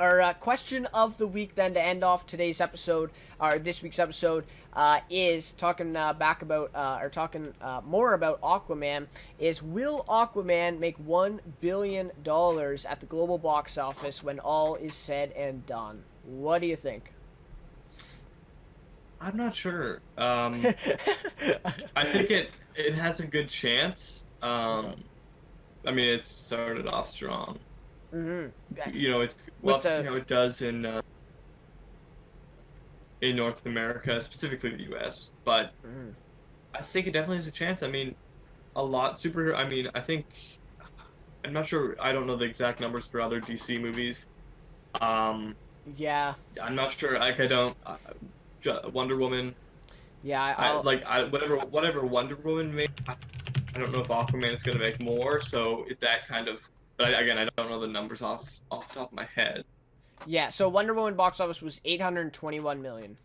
our question of the week then to end off today's episode, or this week's episode, is talking back about, or talking more about Aquaman, is will Aquaman make $1 billion at the global box office when all is said and done? What do you think? I'm not sure. I think it has a good chance. Okay. I mean, it's started off strong. Mm-hmm. We'll With have to see the how it does in North America, specifically the U.S. But mhm. I think it definitely has a chance. I mean, a lot superhero. I mean, I think I'm not sure. I don't know the exact numbers for other DC movies. Um, Yeah, I'm not sure. Like, I don't. Wonder Woman. yeah, I I'll like I whatever Wonder Woman made. I don't know if Aquaman is going to make more, so that kind of. But again, I don't know the numbers off the top of my head. yeah. So Wonder Woman box office was 821 million.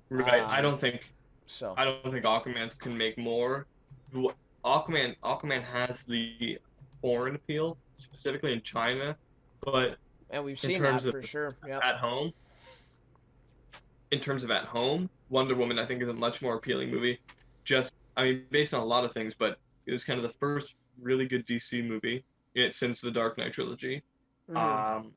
Right. Um, so I don't think Aquaman's can make more. Aquaman has the foreign appeal, specifically in China, but and we've in seen that terms of for sure. Yep. at home, Wonder Woman I think is a much more appealing movie. I mean, based on a lot of things, but it was kind of the first really good DC movie since the Dark Knight trilogy. Mm-hmm. Um,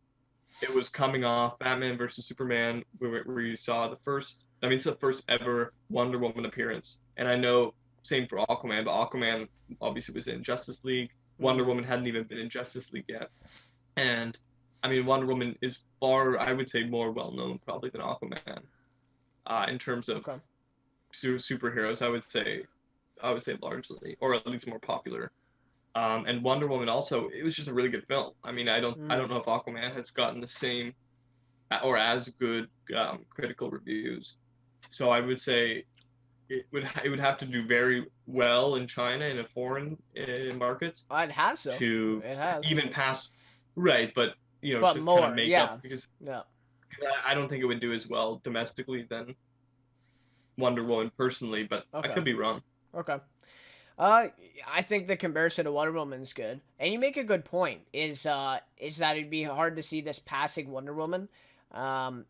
it was coming off Batman versus Superman, where you saw the first. I mean, it's the first ever Wonder Woman appearance, and I know same for Aquaman, but Aquaman obviously was in Justice League. Wonder Mm-hmm. Woman hadn't even been in Justice League yet, and I mean, Wonder Woman is far, I would say, more well known probably than Aquaman in terms of Okay. superheroes. I would say largely, or at least more popular. And Wonder Woman also, it was just a really good film. I mean, I Mm. don't know if Aquaman has gotten the same or as good critical reviews. So I would say it would have to do very well in China in a foreign market It has so. to It has. even pass, right, but But just kind of more, make up yeah. because Yeah. I don't think it would do as well domestically than Wonder Woman personally, but I Okay. could be wrong. Okay. Uh, I think the comparison to Wonder Woman is good, and you make a good point. Is that it'd be hard to see this passing Wonder Woman,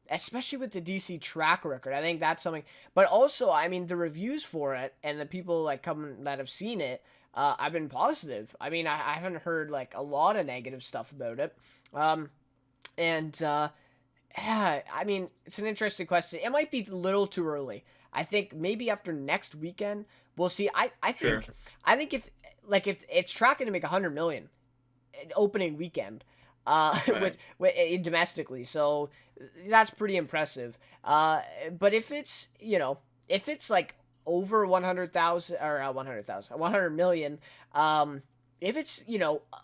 especially with the DC track record. I think that's something. But also, I mean, the reviews for it and the people like coming that have seen it, I've been positive. I mean, I haven't heard like a lot of negative stuff about it. Um, and yeah, I mean, it's an interesting question. It might be a little too early. I think maybe after next weekend we'll see. Sure. I think if it's tracking to make 100 million opening weekend, Right. domestically, so that's pretty impressive. But if it's if it's like over 100,000 or 100,000, 100 million, if it's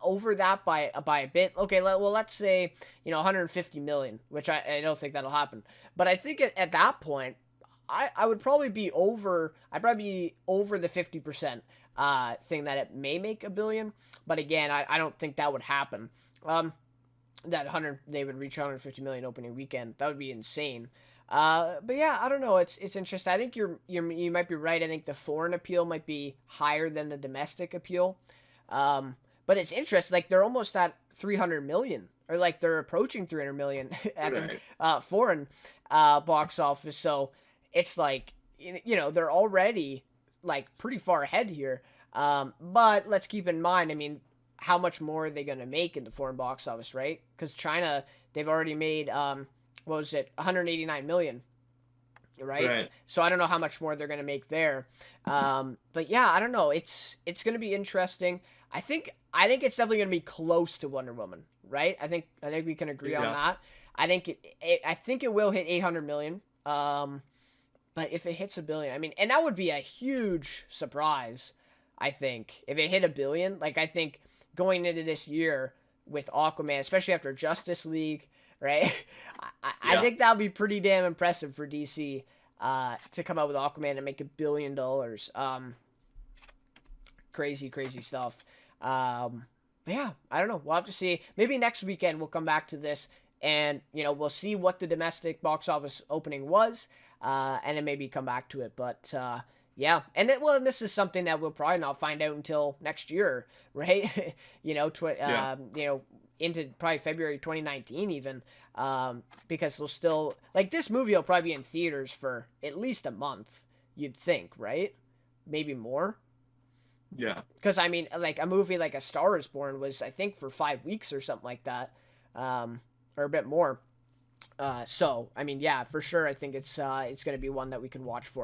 over that by a bit, okay, well let's say 150 million, which I don't think that'll happen, but I think at that point I would probably be over. I'd probably be over the 50% thing that it may make a billion, but again, I don't think that would happen. That 100 they would reach 150 million opening weekend. That would be insane. But yeah, I don't know. It's interesting. I think you might be right. I think the foreign appeal might be higher than the domestic appeal. But it's interesting. Like they're almost at 300 million, or like they're approaching 300 million at the Right. foreign box office. So it's like they're already like pretty far ahead here. But let's keep in mind. I mean, how much more are they going to make in the foreign box office, right? Because China, they've already made what was it, 189 million, right? Right. So I don't know how much more they're going to make there. But yeah, I don't know. It's going to be interesting. I think it's definitely going to be close to Wonder Woman, right? I think we can agree on Yeah. that. I think it will hit 800 million. But if it hits a billion, I mean, and that would be a huge surprise. I think if it hit a billion, like I think going into this year with Aquaman, especially after Justice League, right? I Yeah. think that would be pretty damn impressive for DC to come out with Aquaman and make $1 billion. Crazy, crazy stuff. But yeah, I don't know. We'll have to see. Maybe next weekend we'll come back to this and we'll see what the domestic box office opening was, and then maybe come back to it. But yeah, and this is something that we'll probably not find out until next year, right? Yeah. into probably February 2019 even, because they'll still like this movie will probably be in theaters for at least a month. You'd think, right? Maybe more. Yeah. Because I mean, like a movie like A Star Is Born was, I think, for 5 weeks or something like that, or a bit more. So I mean, yeah, for sure, I think it's going to be one that we can watch for.